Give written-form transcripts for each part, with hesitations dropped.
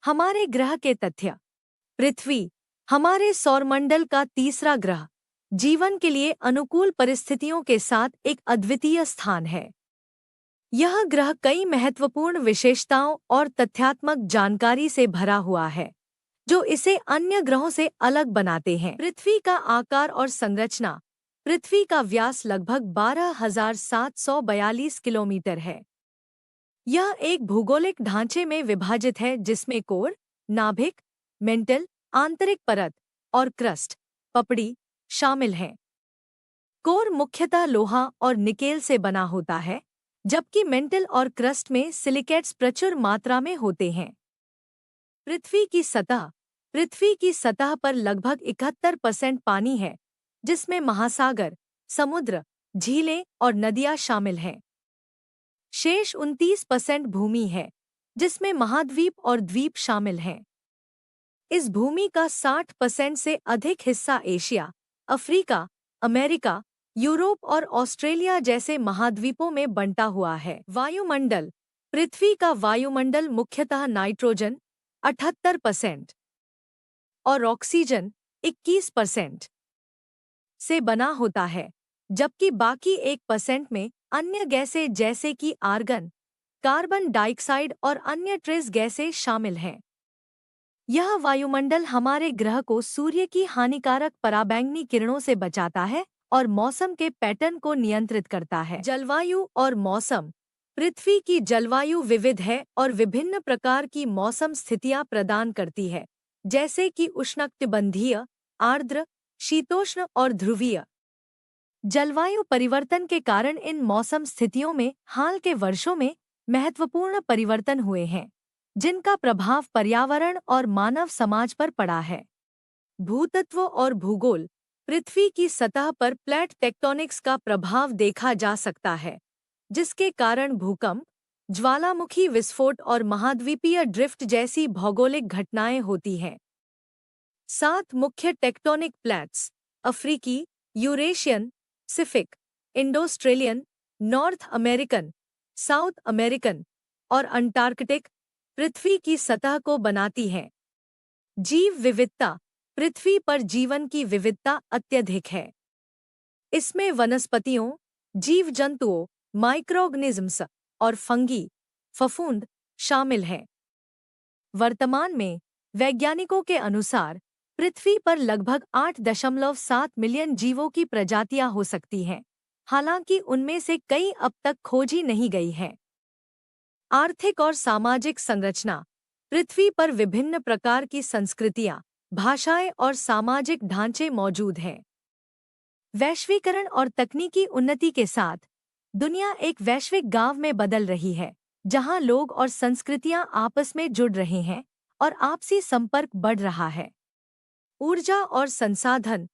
हमारे ग्रह के तथ्य। पृथ्वी हमारे सौरमंडल का तीसरा ग्रह, जीवन के लिए अनुकूल परिस्थितियों के साथ एक अद्वितीय स्थान है। यह ग्रह कई महत्वपूर्ण विशेषताओं और तथ्यात्मक जानकारी से भरा हुआ है, जो इसे अन्य ग्रहों से अलग बनाते हैं। पृथ्वी का आकार और संरचना। पृथ्वी का व्यास लगभग 12,742 किलोमीटर है। यह एक भूगोलिक ढांचे में विभाजित है जिसमें कोर, नाभिक, मेंटल, आंतरिक परत और क्रस्ट, पपड़ी शामिल हैं। कोर मुख्यतः लोहा और निकेल से बना होता है, जबकि मेंटल और क्रस्ट में सिलिकेट्स प्रचुर मात्रा में होते हैं। पृथ्वी की सतह। पृथ्वी की सतह पर लगभग 71% पानी है, जिसमें महासागर, समुद्र, झीलें और नदियां शामिल हैं। शेष 29% भूमि है, जिसमें महाद्वीप और द्वीप शामिल हैं। इस भूमि का 60% से अधिक हिस्सा एशिया, अफ्रीका, अमेरिका, यूरोप और ऑस्ट्रेलिया जैसे महाद्वीपों में बंटा हुआ है। वायुमंडल। पृथ्वी का वायुमंडल मुख्यतः नाइट्रोजन 78% और ऑक्सीजन 21% से बना होता है, जबकि बाकी 1% में अन्य गैसें जैसे कि आर्गन, कार्बन डाइऑक्साइड और अन्य ट्रेस गैसें शामिल हैं। यह वायुमंडल हमारे ग्रह को सूर्य की हानिकारक पराबैंगनी किरणों से बचाता है और मौसम के पैटर्न को नियंत्रित करता है। जलवायु और मौसम। पृथ्वी की जलवायु विविध है और विभिन्न प्रकार की मौसम स्थितियां प्रदान करती है, जैसे कि उष्णकटिबंधीय, आर्द्र, शीतोष्ण और ध्रुवीय। जलवायु परिवर्तन के कारण इन मौसम स्थितियों में हाल के वर्षों में महत्वपूर्ण परिवर्तन हुए हैं, जिनका प्रभाव पर्यावरण और मानव समाज पर पड़ा है। भूतत्व और भूगोल। पृथ्वी की सतह पर प्लेट टेक्टोनिक्स का प्रभाव देखा जा सकता है, जिसके कारण भूकंप, ज्वालामुखी विस्फोट और महाद्वीपीय ड्रिफ्ट जैसी भौगोलिक घटनाएं होती हैं। 7 मुख्य टेक्टोनिक प्लेट्स: अफ्रीकी, Eurasian, Pacific, Indo-Australian, north American, south American और अंटार्कटिक पृथ्वी की सतह को बनाती हैं। जीव विविधता। पृथ्वी पर जीवन की विविधता अत्यधिक है। इसमें वनस्पतियों, जीव जंतुओं, माइक्रोऑर्गेनिजम्स और फंगी, फफूंद शामिल हैं। वर्तमान में वैज्ञानिकों के अनुसार पृथ्वी पर लगभग 8.7 मिलियन जीवों की प्रजातियां हो सकती हैं, हालांकि उनमें से कई अब तक खोजी नहीं गई हैं। आर्थिक और सामाजिक संरचना। पृथ्वी पर विभिन्न प्रकार की संस्कृतियां, भाषाएं और सामाजिक ढांचे मौजूद हैं। वैश्वीकरण और तकनीकी उन्नति के साथ दुनिया एक वैश्विक गांव में बदल रही है, जहां लोग और संस्कृतियां आपस में जुड़ रहे हैं और आपसी संपर्क बढ़ रहा है। ऊर्जा और संसाधन।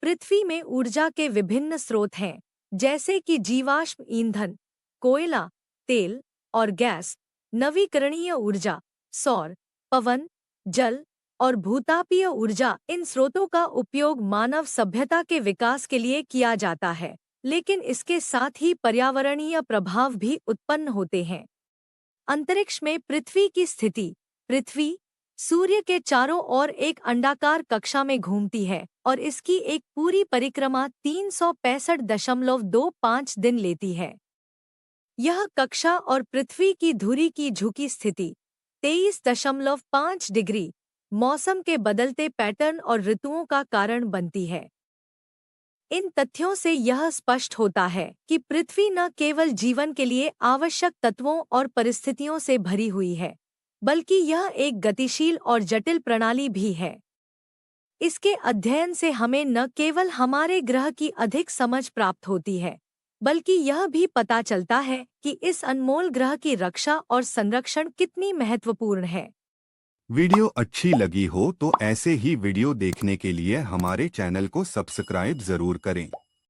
पृथ्वी में ऊर्जा के विभिन्न स्रोत हैं, जैसे कि जीवाश्म ईंधन, कोयला, तेल और गैस, नवीकरणीय ऊर्जा, सौर, पवन, जल और भूतापीय ऊर्जा। इन स्रोतों का उपयोग मानव सभ्यता के विकास के लिए किया जाता है, लेकिन इसके साथ ही पर्यावरणीय प्रभाव भी उत्पन्न होते हैं। अंतरिक्ष में पृथ्वी की स्थिति। पृथ्वी सूर्य के चारों ओर एक अंडाकार कक्षा में घूमती है और इसकी एक पूरी परिक्रमा 365.25 दिन लेती है। यह कक्षा और पृथ्वी की धुरी की झुकी स्थिति 23.5 डिग्री मौसम के बदलते पैटर्न और ऋतुओं का कारण बनती है। इन तथ्यों से यह स्पष्ट होता है कि पृथ्वी न केवल जीवन के लिए आवश्यक तत्वों और परिस्थितियों से भरी हुई है, बल्कि यह एक गतिशील और जटिल प्रणाली भी है। इसके अध्ययन से हमें न केवल हमारे ग्रह की अधिक समझ प्राप्त होती है, बल्कि यह भी पता चलता है कि इस अनमोल ग्रह की रक्षा और संरक्षण कितनी महत्वपूर्ण है। वीडियो अच्छी लगी हो तो ऐसे ही वीडियो देखने के लिए हमारे चैनल को सब्सक्राइब जरूर करें।